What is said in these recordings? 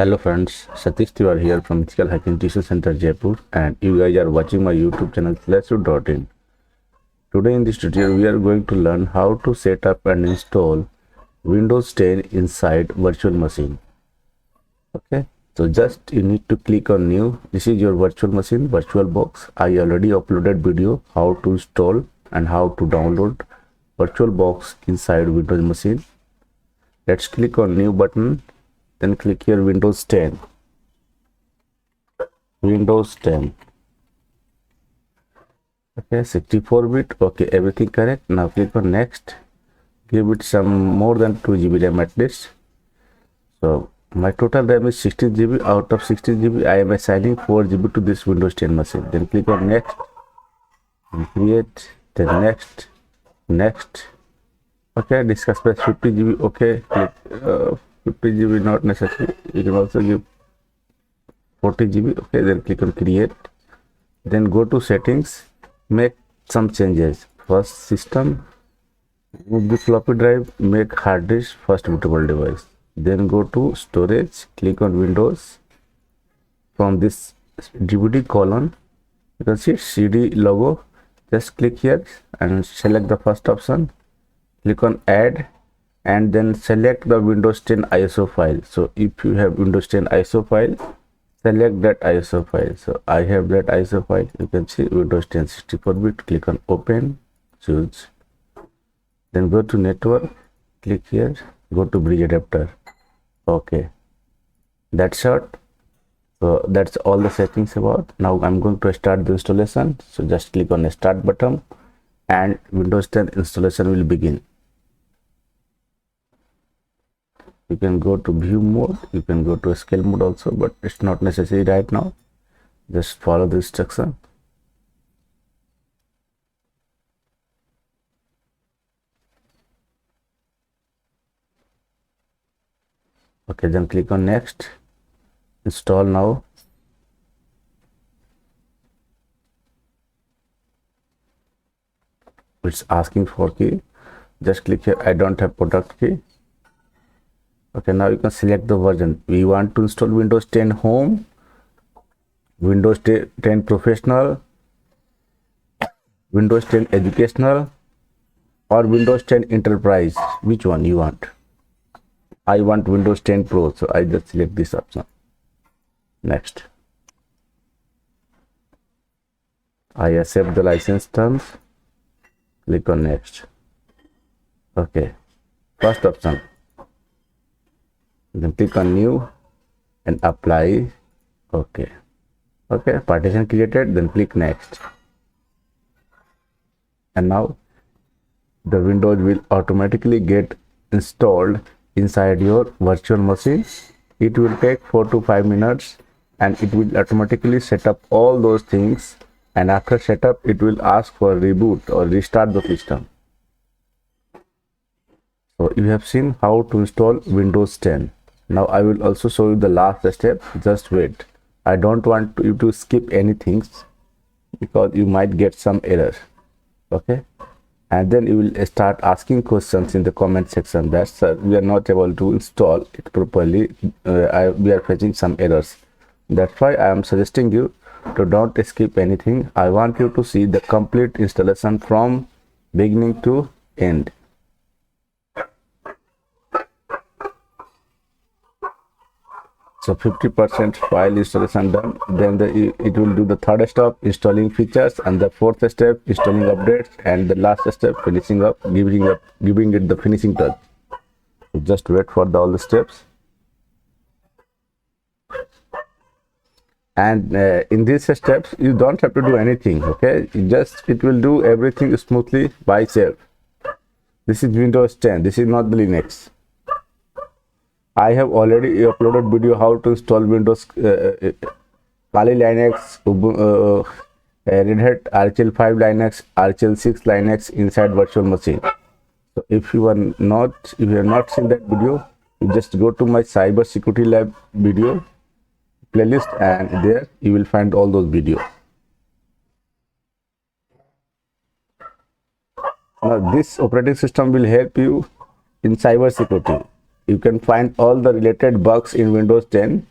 Hello friends, Satish Tiwari here from Ethical Hacking Tuition Center Jaipur, and you guys are watching my YouTube channel /u.in. Today in this tutorial we are going to learn how to set up and install Windows 10 inside virtual machine. Okay, so just you need to click on new. This is your virtual machine, VirtualBox. I already uploaded video how to install and how to download VirtualBox inside Windows machine. Let's click on new button. Then click here Windows 10. Windows 10. Okay, 64-bit. Okay, everything correct. Now click on next. Give it some more than 2 GB RAM at least. So my total RAM is 16 GB. Out of 16 GB, I am assigning 4 GB to this Windows 10 machine. Then click on next. And create. Then next. Next. Okay, discuss space 50 GB. Okay, click 50 GB not necessary. You can also give 40 GB. Okay, then click on create. Then go to settings, make some changes. First, system, move the floppy drive, make hard disk first bootable device. Then go to storage, click on Windows. From this DVD column, you can see CD logo. Just click here and select the first option. Click on add and then select the Windows 10 ISO file. So if you have Windows 10 ISO file, select that ISO file. So I have that ISO file. You can see Windows 10 64-bit. Click on open, choose. Then go to network, click here, go to bridge adapter. Okay, that's short. So that's all the settings about. Now I'm going to start the installation. So just click on the start button and Windows 10 installation will begin. You can go to view mode, you can go to scale mode also, but it's not necessary right now. Just follow the instruction. Okay, then click on next. Install now. It's asking for key. Just click here. I don't have product key. Okay, now you can select the version. We want to install Windows 10 Home, Windows 10 Professional, Windows 10 Educational, or Windows 10 Enterprise. Which one you want? I want Windows 10 Pro, so I just select this option. Next. I accept the license terms. Click on next. Okay, first option. Then click on new and apply. Okay, partition created. Then click next, and now the Windows will automatically get installed inside your virtual machine. It will take 4 to 5 minutes and it will automatically set up all those things, and after setup it will ask for reboot or restart the system. So you have seen how to install Windows 10. Now I will also show you the last step. Just wait. I don't want you to skip anything because you might get some error. Okay, and then you will start asking questions in the comment section that sir, we are not able to install it properly. We are facing some errors. That's why I am suggesting you to don't skip anything. I want you to see the complete installation from beginning to end. So 50% file installation done. Then it will do the third step, installing features, and the fourth step, installing updates, and the last step, finishing up, giving it the finishing touch. So just wait for all the steps. And in these steps, you don't have to do anything. Okay, it will do everything smoothly by itself. This is Windows 10. This is not the Linux. I have already uploaded video how to install Windows Kali Linux, Red Hat RHEL 5 Linux, RHEL 6 Linux inside virtual machine. So if you have not seen that video, you just go to my cyber security lab video playlist, and there you will find all those videos. Now this operating system will help you in cyber security. You can find all the related bugs in Windows 10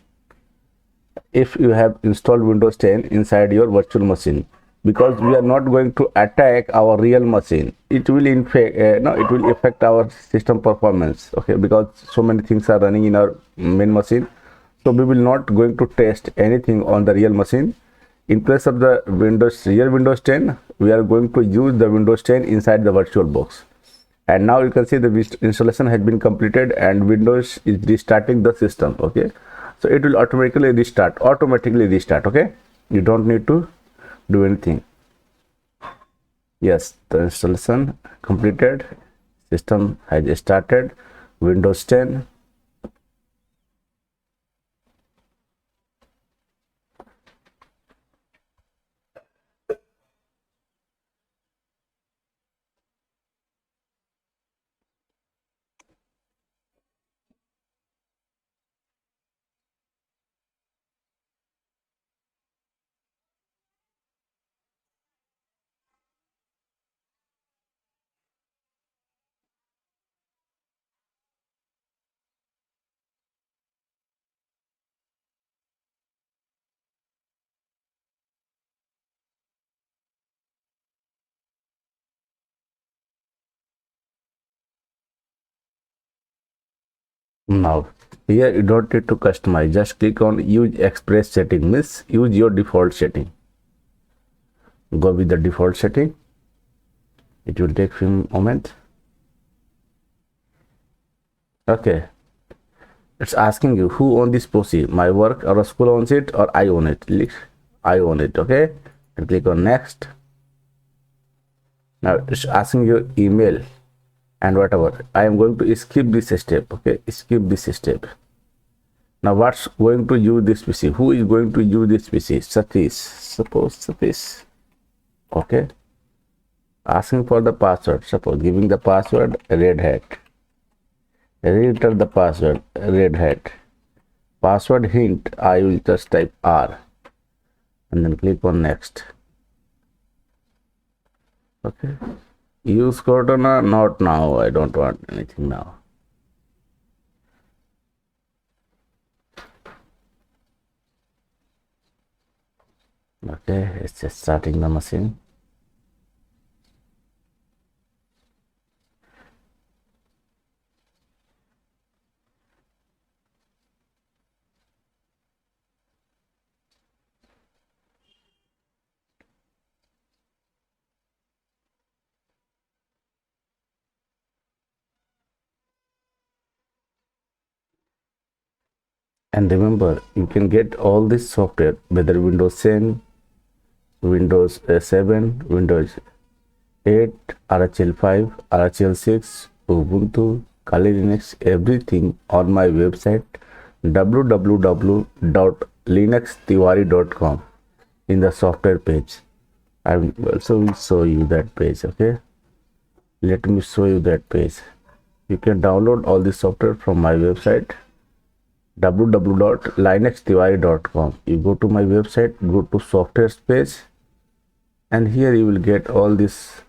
if you have installed Windows 10 inside your virtual machine, because we are not going to attack our real machine. It will in fact no, it will affect our system performance. Okay, because so many things are running in our main machine, so we will not going to test anything on the real machine. In place of the real Windows 10, we are going to use the Windows 10 inside the VirtualBox. And now you can see the installation has been completed and Windows is restarting the system. Okay, so it will automatically restart. Okay, you don't need to do anything. Yes, the installation completed, system has started. Windows 10. Now here you don't need to customize, just click on use express setting, means use your default setting. Go with the default setting. It will take few moments. Okay, it's asking you who owns this PC, my work or a school owns it, or I own it. I own it. Okay, and click on next. Now it's asking your email and whatever. I am going to skip this step. Okay, skip this step. Now what's going to use this PC? Who is going to use this PC? Satish. Suppose Satish. Okay, asking for the password. Suppose giving the password red hat. Re-enter the password red hat. Password hint, I will just type R and then click on next. Okay, use Cortana, not now. I don't want anything now. Okay, it's just starting the machine. And remember, you can get all this software, whether Windows 10, Windows 7, Windows 8, RHL 5, RHL 6, Ubuntu, Kali Linux, everything on my website www.linuxtiwari.com in the software page. I will also show you that page. Okay, let me show you that page. You can download all this software from my website www.linuxtiwari.com. You go to my website, go to software page, and here you will get all this.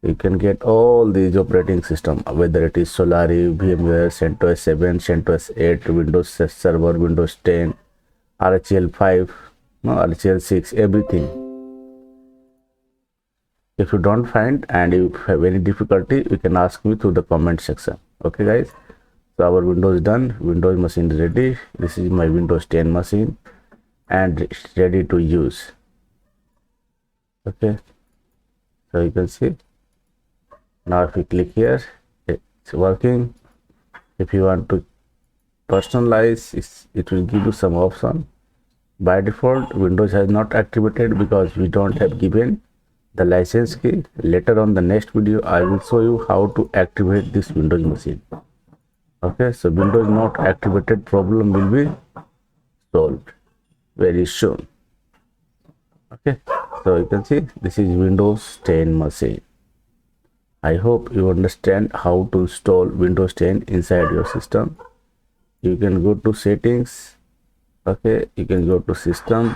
You can get all these operating system, whether it is Solari, VMware, CentOS 7, CentOS 8, Windows Server, Windows 10, RHL 5, RHL 6, everything. If you don't find and you have any difficulty, you can ask me through the comment section. Okay guys, so our Windows done, Windows machine is ready. This is my Windows 10 machine and it's ready to use. Okay, so you can see now if you click here, it's working. If you want to personalize, it will give you some option. By default, Windows has not activated because we don't have given the license key. Later on the next video, I will show you how to activate this Windows machine. Okay, so Windows not activated problem will be solved very soon. Okay, so you can see this is Windows 10 machine. I hope you understand how to install Windows 10 inside your system. You can go to settings. Okay, you can go to system.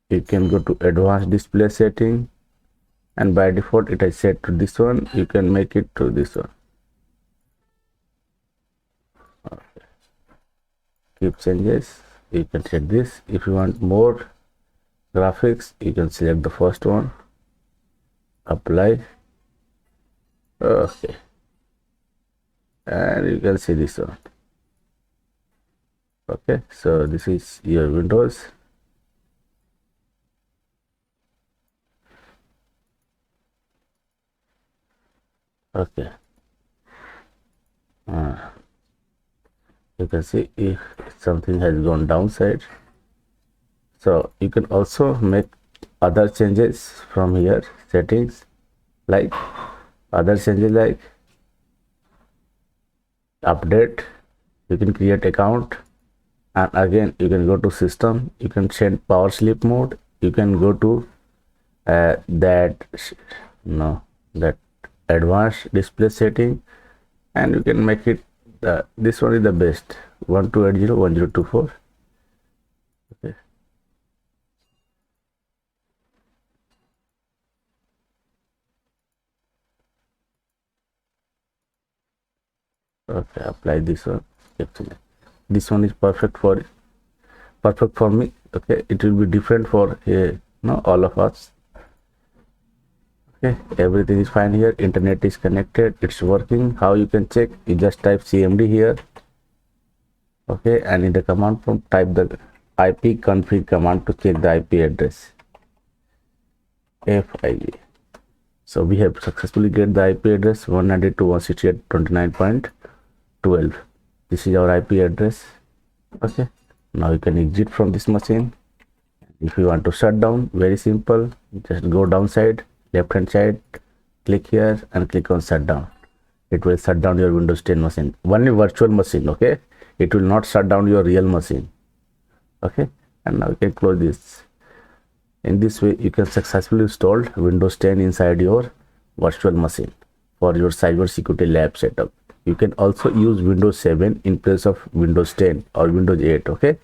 You can go to advanced display setting, and by default it is set to this one. You can make it to this one. Okay. keep changes, you can check this. If you want more graphics, you can select the first one, apply. Okay, and you can see this one. Okay, so this is your Windows. Okay, you can see if something has gone downside. So you can also make other changes from here, settings, like other changes like update. You can create account, and again you can go to system, you can send power sleep mode, you can go to that advanced display setting, and you can make it this one is the best, 12801024. Okay, okay, apply this one. Actually, this one is perfect for me. Okay, it will be different for all of us. Okay, everything is fine here, internet is connected, it's working. How you can check? You just type cmd here. Okay, and in the command prompt type the ipconfig command to check the IP address, FIG. So we have successfully get the IP address 192.168.29.12. This is our IP address. Okay, now you can exit from this machine. If you want to shut down, very simple, just go downside, left hand side, click here and click on shut down. It will shut down your Windows 10 machine, only virtual machine. Okay, it will not shut down your real machine. Okay, and now you can close this. In this way you can successfully install Windows 10 inside your virtual machine for your cyber security lab setup. You can also use Windows 7 in place of Windows 10 or Windows 8. Okay,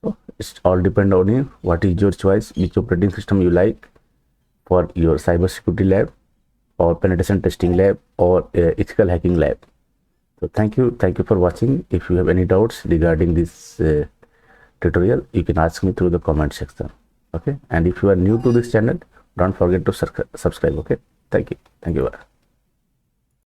so it's all depend on you, what is your choice, which operating system you like for your cyber security lab or penetration testing lab or ethical hacking lab. So thank you for watching. If you have any doubts regarding this tutorial, you can ask me through the comment section. Okay, and if you are new to this channel, don't forget to subscribe. Okay, thank you.